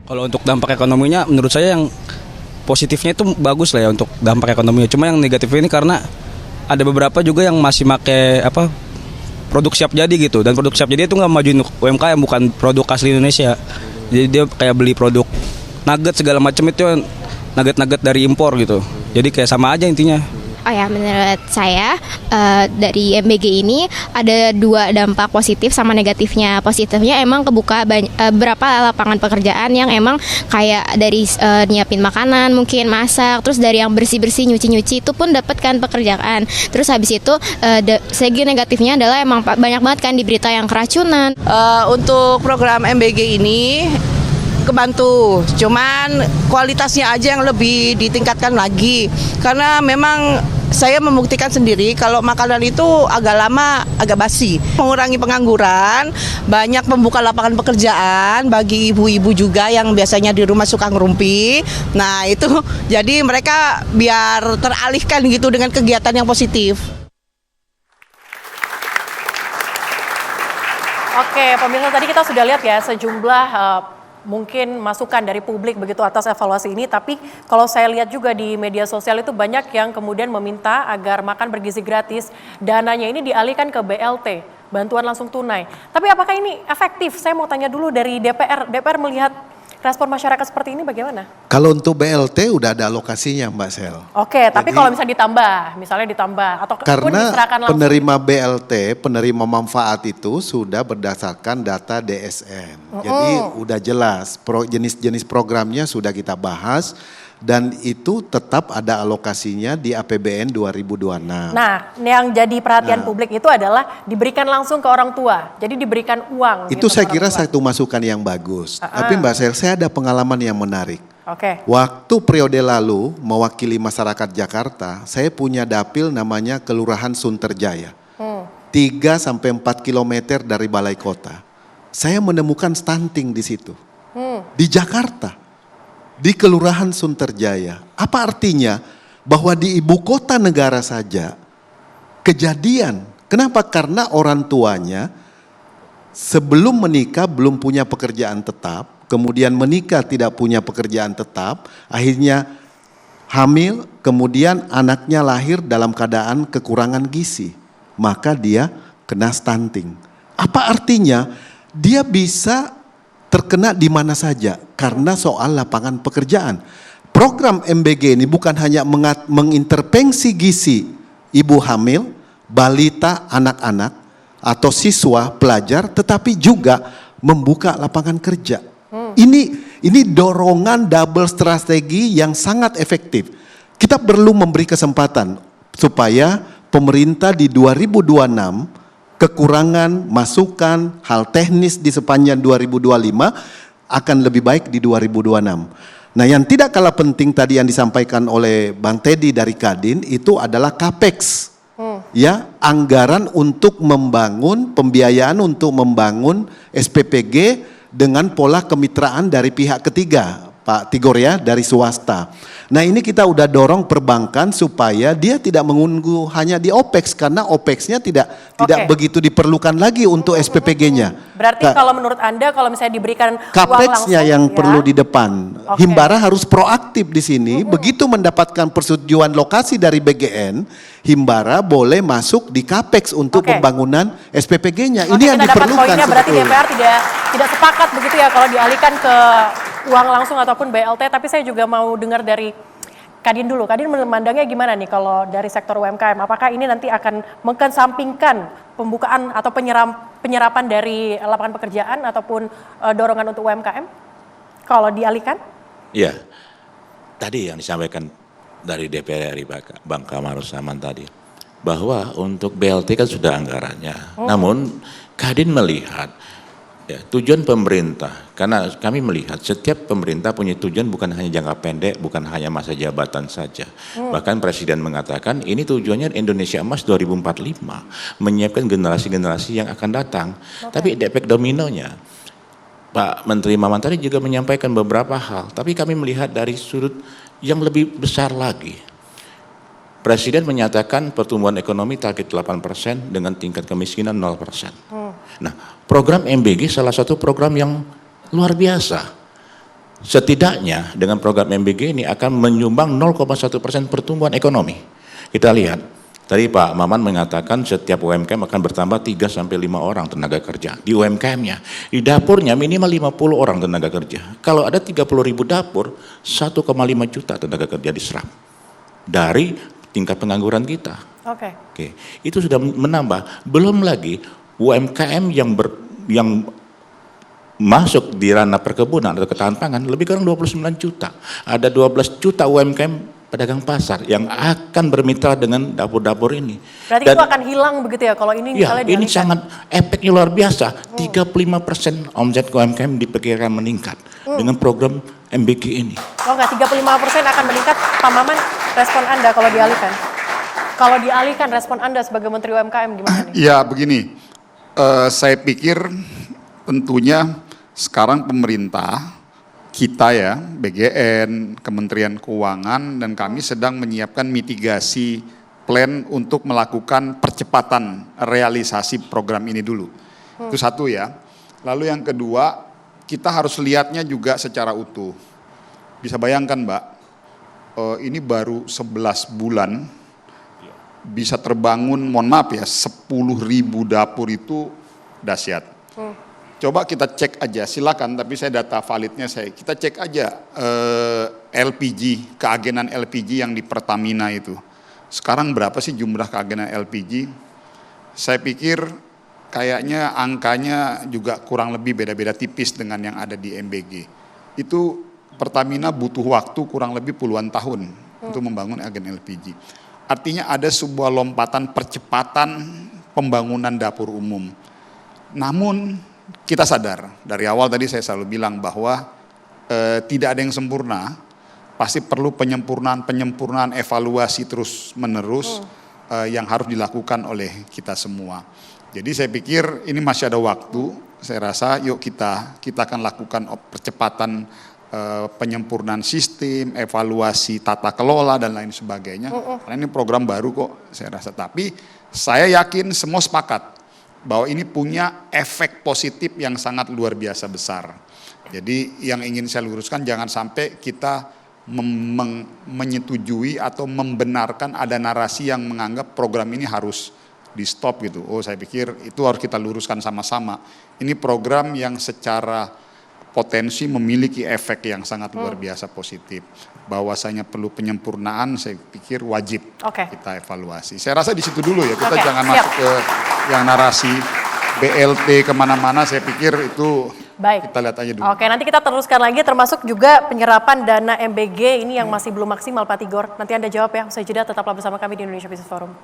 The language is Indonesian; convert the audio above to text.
Kalau untuk dampak ekonominya, menurut saya yang positifnya itu bagus lah ya untuk dampak ekonominya. Cuma yang negatifnya ini karena ada beberapa juga yang masih make produk siap jadi gitu. Dan produk siap jadi itu nggak majuin UMKM, bukan produk asli Indonesia. Jadi dia kayak beli produk nugget segala macam itu nugget-nugget dari impor gitu. Jadi kayak sama aja intinya. Oh ya, menurut saya dari MBG ini ada dua dampak positif sama negatifnya. Positifnya emang kebuka berapa lapangan pekerjaan yang emang kayak dari nyiapin makanan, mungkin masak, terus dari yang bersih-bersih, nyuci-nyuci itu pun dapat kan pekerjaan. Terus habis itu segi negatifnya adalah emang banyak banget kan di berita yang keracunan. Untuk program MBG ini kebantu, cuman kualitasnya aja yang lebih ditingkatkan lagi, karena memang saya membuktikan sendiri kalau makanan itu agak lama, agak basi. Mengurangi pengangguran, banyak membuka lapangan pekerjaan bagi ibu-ibu juga yang biasanya di rumah suka ngerumpi. Nah itu jadi mereka biar teralihkan gitu dengan kegiatan yang positif. Oke, pemirsa, tadi kita sudah lihat ya sejumlah mungkin masukan dari publik begitu atas evaluasi ini, tapi kalau saya lihat juga di media sosial itu banyak yang kemudian meminta agar makan bergizi gratis, dananya ini dialihkan ke BLT, bantuan langsung tunai. Tapi apakah ini efektif? Saya mau tanya dulu dari DPR melihat respon masyarakat seperti ini bagaimana? Kalau untuk BLT udah ada alokasinya Mbak Sel. Oke, tapi kalau misalnya ditambah atau karena diserahkan langsung. penerima BLT, penerima manfaat itu sudah berdasarkan data DSN. Jadi udah jelas jenis-jenis programnya sudah kita bahas dan itu tetap ada alokasinya di APBN 2026. Nah, yang jadi perhatian publik itu adalah diberikan langsung ke orang tua. Jadi diberikan uang. Itu gitu saya kira tua. satu masukan yang bagus. Tapi Mbak Sel, saya ada pengalaman yang menarik. Oke. Waktu periode lalu mewakili masyarakat Jakarta, saya punya dapil namanya Kelurahan Sunterjaya. 3-4 kilometer dari balai kota. Saya menemukan stunting di situ. Di Jakarta. Di Kelurahan Sunterjaya. Apa artinya? Bahwa di ibu kota negara saja kejadian. Kenapa? Karena orang tuanya sebelum menikah belum punya pekerjaan tetap, kemudian menikah tidak punya pekerjaan tetap, akhirnya hamil, kemudian anaknya lahir dalam keadaan kekurangan gizi. Maka dia kena stunting. Apa artinya? Dia bisa terkena di mana saja karena soal lapangan pekerjaan. Program MBG ini bukan hanya mengintervensi gizi ibu hamil, balita, anak-anak atau siswa, pelajar, tetapi juga membuka lapangan kerja. Ini dorongan double strategi yang sangat efektif. Kita perlu memberi kesempatan supaya pemerintah di 2026 kekurangan, masukan, hal teknis di sepanjang 2025 akan lebih baik di 2026. Nah yang tidak kalah penting tadi yang disampaikan oleh Bang Teddy dari Kadin itu adalah CAPEX. Ya, anggaran untuk membangun, pembiayaan untuk membangun SPPG dengan pola kemitraan dari pihak ketiga. Pak Tigor ya, dari swasta. Nah ini kita udah dorong perbankan supaya dia tidak menunggu hanya di OPEX karena OPEX-nya tidak begitu diperlukan lagi untuk SPPG-nya. Berarti kalau menurut Anda kalau misalnya diberikan uang CAPEX-nya langsung yang perlu di depan. Himbara harus proaktif di sini. Begitu mendapatkan persetujuan lokasi dari BGN, Himbara boleh masuk di CAPEX untuk pembangunan SPPG-nya. Ini yang diperlukan. Berarti DPR tidak sepakat begitu ya kalau dialihkan ke uang langsung ataupun BLT, tapi saya juga mau dengar dari Kadin dulu. Kadin memandangnya gimana nih kalau dari sektor UMKM? Apakah ini nanti akan mengesampingkan pembukaan atau penyerapan dari lapangan pekerjaan ataupun dorongan untuk UMKM kalau dialihkan? Iya, tadi yang disampaikan dari DPR RI Bang Kamaruzzaman tadi, bahwa untuk BLT kan sudah anggarannya. Namun Kadin melihat ya, tujuan pemerintah, karena kami melihat setiap pemerintah punya tujuan bukan hanya jangka pendek, bukan hanya masa jabatan saja. Bahkan Presiden mengatakan ini tujuannya Indonesia Emas 2045, menyiapkan generasi-generasi yang akan datang. Tapi efek dominonya, Pak Menteri Maman tadi juga menyampaikan beberapa hal, tapi kami melihat dari sudut yang lebih besar lagi. Presiden menyatakan pertumbuhan ekonomi target 8% dengan tingkat kemiskinan 0%. Nah, program MBG salah satu program yang luar biasa. setidaknya dengan program MBG ini akan menyumbang 0,1% pertumbuhan ekonomi. Kita lihat, tadi Pak Maman mengatakan setiap UMKM akan bertambah 3 sampai 5 orang tenaga kerja di UMKM-nya. Di dapurnya minimal 50 orang tenaga kerja. Kalau ada 30.000 dapur, 1,5 juta tenaga kerja diserap dari tingkat pengangguran kita. Oke, itu sudah menambah. Belum lagi UMKM yang masuk di ranah perkebunan atau ketahanan pangan lebih kurang 29 juta. Ada 12 juta UMKM pedagang pasar yang akan bermitra dengan dapur-dapur ini. Berarti itu akan hilang begitu ya kalau ini misalnya ini dialihkan? sangat efeknya luar biasa. 35% omset UMKM diperkirakan meningkat dengan program MBG ini. Oh enggak, 35% akan meningkat. Pak Maman, respon Anda kalau dialihkan? Kalau dialihkan respon Anda sebagai Menteri UMKM gimana nih? Ya begini, saya pikir tentunya sekarang pemerintah kita ya, BGN, Kementerian Keuangan, dan kami sedang menyiapkan mitigasi plan untuk melakukan percepatan realisasi program ini dulu. Itu satu ya. Lalu yang kedua, kita harus lihatnya juga secara utuh. Bisa bayangkan Mbak, ini baru 11 bulan, bisa terbangun, mohon maaf ya, 10.000 dapur itu dahsyat. Coba kita cek aja, silakan, tapi saya data validnya kita cek aja LPG, keagenan LPG yang di Pertamina itu. Sekarang berapa sih jumlah keagenan LPG? Saya pikir kayaknya angkanya juga kurang lebih beda-beda tipis dengan yang ada di MBG. Itu Pertamina butuh waktu kurang lebih puluhan tahun untuk membangun agen LPG. Artinya ada sebuah lompatan percepatan pembangunan dapur umum. Namun kita sadar, dari awal tadi saya selalu bilang bahwa tidak ada yang sempurna, pasti perlu penyempurnaan evaluasi terus menerus yang harus dilakukan oleh kita semua. Jadi saya pikir ini masih ada waktu, saya rasa yuk kita akan lakukan percepatan penyempurnaan sistem, evaluasi tata kelola dan lain sebagainya. Karena ini program baru kok saya rasa, tapi saya yakin semua sepakat bahwa ini punya efek positif yang sangat luar biasa besar. Jadi yang ingin saya luruskan, jangan sampai kita menyetujui atau membenarkan ada narasi yang menganggap program ini harus di stop gitu. Oh, saya pikir itu harus kita luruskan sama-sama. Ini program yang secara potensi memiliki efek yang sangat luar biasa positif. Bahwasanya perlu penyempurnaan, saya pikir wajib kita evaluasi. Saya rasa di situ dulu ya, kita jangan masuk ke yang narasi BLT kemana-mana, saya pikir itu kita lihat aja dulu. Oke, nanti kita teruskan lagi, termasuk juga penyerapan dana MBG ini yang masih belum maksimal Pak Tigor. Nanti Anda jawab ya, usai jeda tetaplah bersama kami di Indonesia Business Forum.